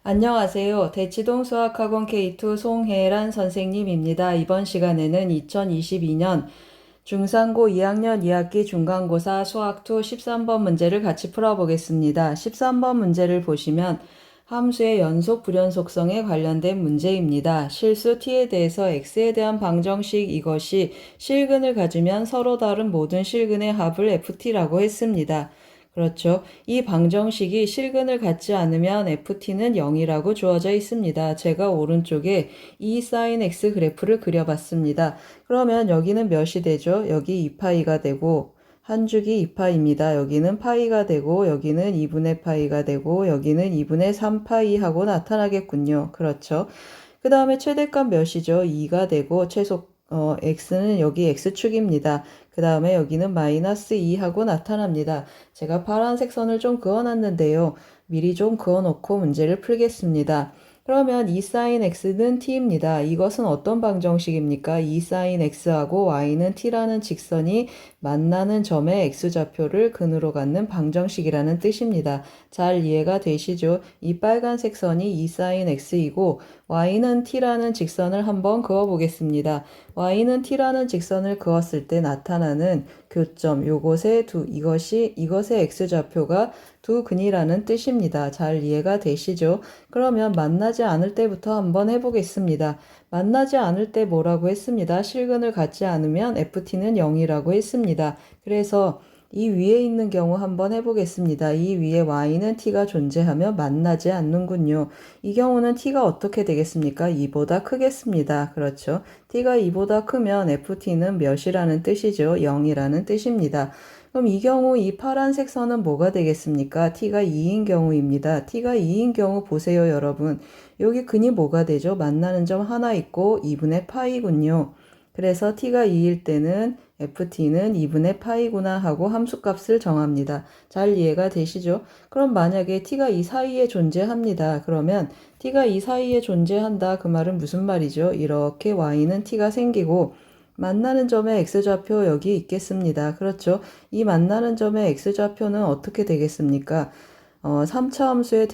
안녕하세요. 대치동 수학학원 K2 송혜란 선생님입니다. 이번 시간에는 2022년 중상고 2학년 2학기 중간고사 수학2 13번 문제를 같이 풀어보겠습니다. 13번 문제를 보시면 함수의 연속 불연속성에 관련된 문제입니다. 실수 t에 대해서 x에 대한 방정식 이것이 실근을 가지면 서로 다른 모든 실근의 합을 ft라고 했습니다. 그렇죠. 이 방정식이 실근을 갖지 않으면 ft는 0이라고 주어져 있습니다. 제가 오른쪽에 e sin x 그래프를 그려봤습니다. 그러면 여기는 몇이 되죠? 여기 2파이가 되고 한 주기 2파이입니다. 여기는 파이가 되고 여기는 2분의 파이가 되고 여기는 2분의 3파이 하고 나타나겠군요. 그렇죠. 그 다음에 최대값 몇이죠? 2가 되고 x는 여기 x축입니다. 그 다음에 여기는 마이너스 2 하고 나타납니다. 제가 파란색 선을 좀 그어놨는데요. 미리 좀 그어놓고 문제를 풀겠습니다. 그러면 e sin x는 t입니다. 이것은 어떤 방정식입니까? e sin x하고 y는 t라는 직선이 만나는 점의 x좌표를 근으로 갖는 방정식이라는 뜻입니다. 잘 이해가 되시죠? 이 빨간색 선이 e sin x이고 y는 t라는 직선을 한번 그어보겠습니다. y는 t라는 직선을 그었을 때 나타나는 교점, 이것의 x좌표가 두 근이라는 뜻입니다. 잘 이해가 되시죠? 그러면 만나지 않을 때부터 한번 해보겠습니다. 만나지 않을 때 뭐라고 했습니다. 실근을 갖지 않으면 ft는 0이라고 했습니다. 그래서 이 위에 있는 경우 한번 해보겠습니다. 이 위에 y는 t가 존재하며 만나지 않는군요. 이 경우는 t가 어떻게 되겠습니까? 2보다 크겠습니다. 그렇죠. t가 2보다 크면 ft는 몇이라는 뜻이죠. 0이라는 뜻입니다. 그럼 이 경우 이 파란색 선은 뭐가 되겠습니까? t가 2인 경우입니다. t가 2인 경우 보세요, 여러분. 여기 근이 뭐가 되죠? 만나는 점 하나 있고 2분의 파이군요. 그래서 t가 2일 때는 ft는 2분의 파이구나 하고 함수값을 정합니다. 잘 이해가 되시죠? 그럼 만약에 t가 이 사이에 존재합니다. 그러면 t가 이 사이에 존재한다. 그 말은 무슨 말이죠? 이렇게 y는 t가 생기고 만나는 점의 x좌표 여기 있겠습니다. 그렇죠? 이 만나는 점의 x좌표는 어떻게 되겠습니까? 3차 함수의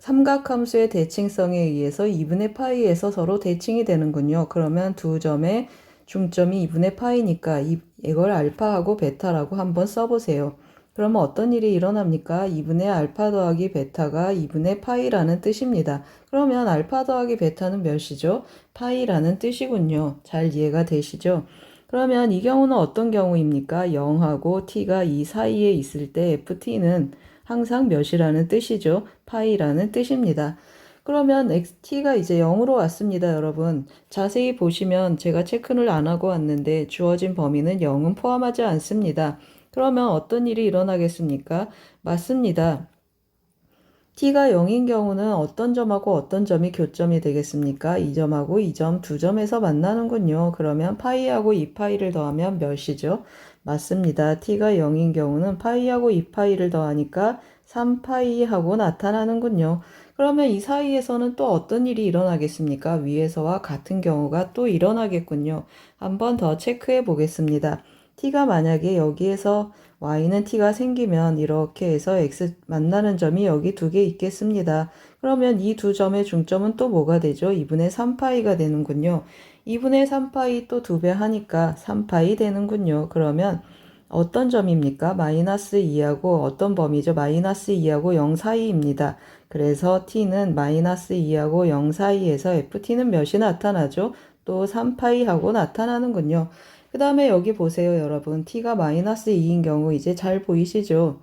삼각함수의 대칭성에 의해서 2분의 파이에서 서로 대칭이 되는군요. 그러면 두 점의 중점이 2분의 파이니까 이걸 알파하고 베타라고 한번 써보세요. 그러면 어떤 일이 일어납니까? 2분의 알파 더하기 베타가 2분의 파이라는 뜻입니다. 그러면 알파 더하기 베타는 몇이죠? 파이라는 뜻이군요. 잘 이해가 되시죠? 그러면 이 경우는 어떤 경우입니까? 0하고 t가 이 사이에 있을 때 ft는 항상 몇이라는 뜻이죠. 파이라는 뜻입니다. 그러면 t가 이제 0으로 왔습니다, 여러분. 자세히 보시면 제가 체크를 안 하고 왔는데 주어진 범위는 0은 포함하지 않습니다. 그러면 어떤 일이 일어나겠습니까? 맞습니다. t가 0인 경우는 어떤 점하고 어떤 점이 교점이 되겠습니까? 이 점하고 이 점 두 점에서 만나는군요. 그러면 파이하고 2파이를 더하면 몇이죠? 맞습니다. t가 0인 경우는 파이하고 2파이를 더하니까 3파이하고 나타나는군요. 그러면 이 사이에서는 또 어떤 일이 일어나겠습니까? 위에서와 같은 경우가 또 일어나겠군요. 한번 더 체크해 보겠습니다. t가 만약에 여기에서 y는 t가 생기면 이렇게 해서 x 만나는 점이 여기 두 개 있겠습니다. 그러면 이 두 점의 중점은 또 뭐가 되죠? 2분의 3파이가 되는군요. 2분의 3파이 또 2배 하니까 3파이 되는군요. 그러면 어떤 점입니까? 마이너스 2하고 어떤 범위죠? 마이너스 2하고 0 사이입니다. 그래서 t는 마이너스 2하고 0 사이에서 ft는 몇이 나타나죠? 또 3파이하고 나타나는군요. 그 다음에 여기 보세요, 여러분. t가 마이너스 2인 경우 이제 잘 보이시죠?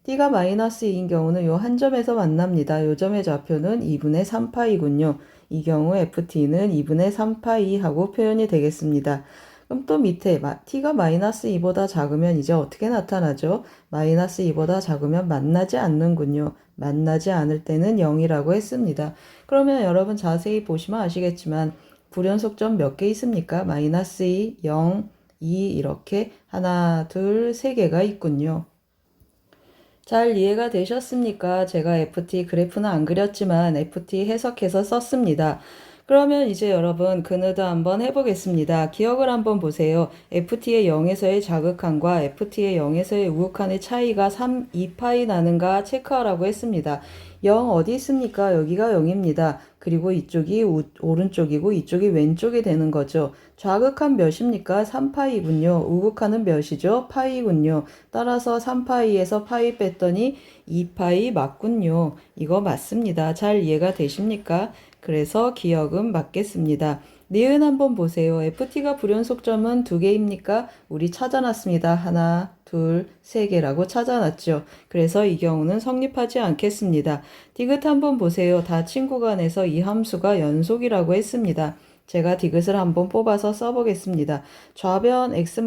t가 마이너스 2인 경우는 요 한 점에서 만납니다. 요 점의 좌표는 2분의 3파이군요. 이 경우 ft는 2분의 3파이 하고 표현이 되겠습니다. 그럼 또 밑에 t가 마이너스 2보다 작으면 이제 어떻게 나타나죠? 마이너스 2보다 작으면 만나지 않는군요. 만나지 않을 때는 0이라고 했습니다. 그러면 여러분 자세히 보시면 아시겠지만 불연속점 몇 개 있습니까? 마이너스 2, 0, 2 이렇게 하나, 둘, 세 개가 있군요. 잘 이해가 되셨습니까? 제가 FT 그래프는 안 그렸지만 FT 해석해서 썼습니다. 그러면 이제 여러분 그느드 한번 해보겠습니다. 기억을 한번 보세요. ft의 0에서의 자극한과 ft의 0에서의 우극한의 차이가 3, 2파이 나는가 체크하라고 했습니다. 0 어디 있습니까? 여기가 0입니다. 그리고 이쪽이 오른쪽이고 이쪽이 왼쪽이 되는 거죠. 좌극한 몇입니까? 3파이군요. 우극한은 몇이죠? 파이군요. 따라서 3파이에서 파이 뺐더니 2파이 맞군요. 이거 맞습니다. 잘 이해가 되십니까? 그래서 기억은 맞겠습니다. 니은 한번 보세요. FT가 불연속점은 2개입니까? 우리 찾아놨습니다. 하나, 둘, 3개라고 찾아놨죠. 그래서 이 경우는 성립하지 않겠습니다. 디귿 한번 보세요. 닫힌 구간에서 이 함수가 연속이라고 했습니다. 제가 디귿을 한번 뽑아서 써보겠습니다. 좌변 x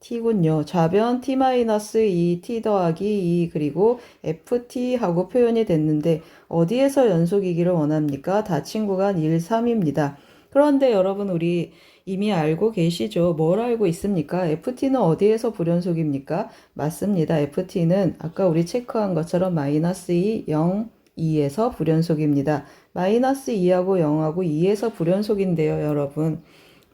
t군요. 좌변 t-2 t 더하기 2 그리고 ft 하고 표현이 됐는데 어디에서 연속이기를 원합니까? 닫힌 구간 1, 3입니다. 그런데 여러분 우리 이미 알고 계시죠? 뭘 알고 있습니까? ft는 어디에서 불연속입니까? 맞습니다. ft는 아까 우리 체크한 것처럼 -2, 0, 2에서 불연속입니다. -2하고 0하고 2에서 불연속인데요, 여러분.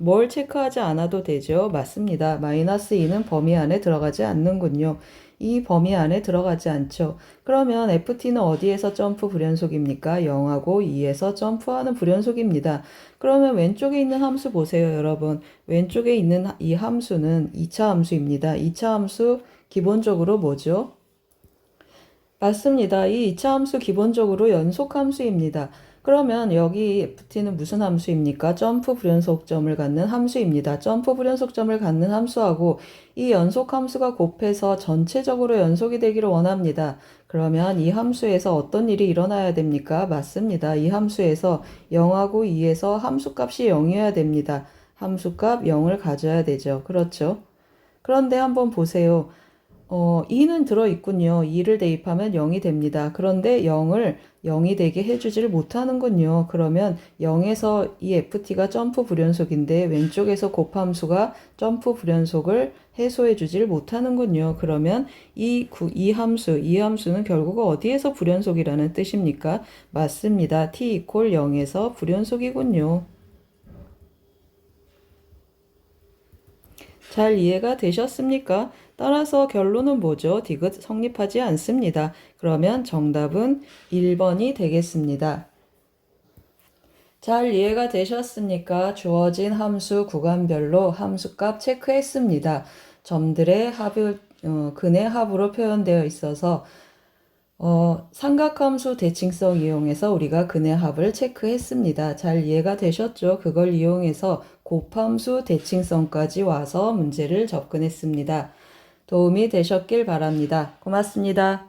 뭘 체크하지 않아도 되죠? 맞습니다. -2는 범위 안에 들어가지 않는군요. 이 범위 안에 들어가지 않죠. 그러면 ft는 어디에서 점프 불연속입니까? 0하고 2에서 점프하는 불연속입니다. 그러면 왼쪽에 있는 함수 보세요, 여러분. 왼쪽에 있는 이 함수는 2차 함수입니다. 2차 함수 기본적으로 뭐죠? 맞습니다. 이 2차 함수 기본적으로 연속 함수입니다. 그러면 여기 ft는 무슨 함수입니까? 점프 불연속점을 갖는 함수입니다. 점프 불연속점을 갖는 함수하고 이 연속 함수가 곱해서 전체적으로 연속이 되기를 원합니다. 그러면 이 함수에서 어떤 일이 일어나야 됩니까? 맞습니다. 이 함수에서 0하고 2에서 함수값이 0이어야 됩니다. 함수값 0을 가져야 되죠. 그렇죠? 그런데 한번 보세요. 2는 들어있군요. 2를 대입하면 0이 됩니다. 그런데 0을 0이 되게 해주질 못하는군요. 그러면 0에서 이 ft가 점프 불연속인데 왼쪽에서 곱함수가 점프 불연속을 해소해 주질 못하는군요. 그러면 이 함수는 결국 어디에서 불연속이라는 뜻입니까? 맞습니다. t = 0에서 불연속이군요. 잘 이해가 되셨습니까? 따라서 결론은 뭐죠? 디귿 성립하지 않습니다. 그러면 정답은 1번이 되겠습니다. 잘 이해가 되셨습니까? 주어진 함수 구간별로 함수값 체크했습니다. 점들의 근의 합으로 표현되어 있어서 삼각함수 대칭성 이용해서 우리가 근의 합을 체크했습니다. 잘 이해가 되셨죠? 그걸 이용해서 곱함수 대칭성까지 와서 문제를 접근했습니다. 도움이 되셨길 바랍니다. 고맙습니다.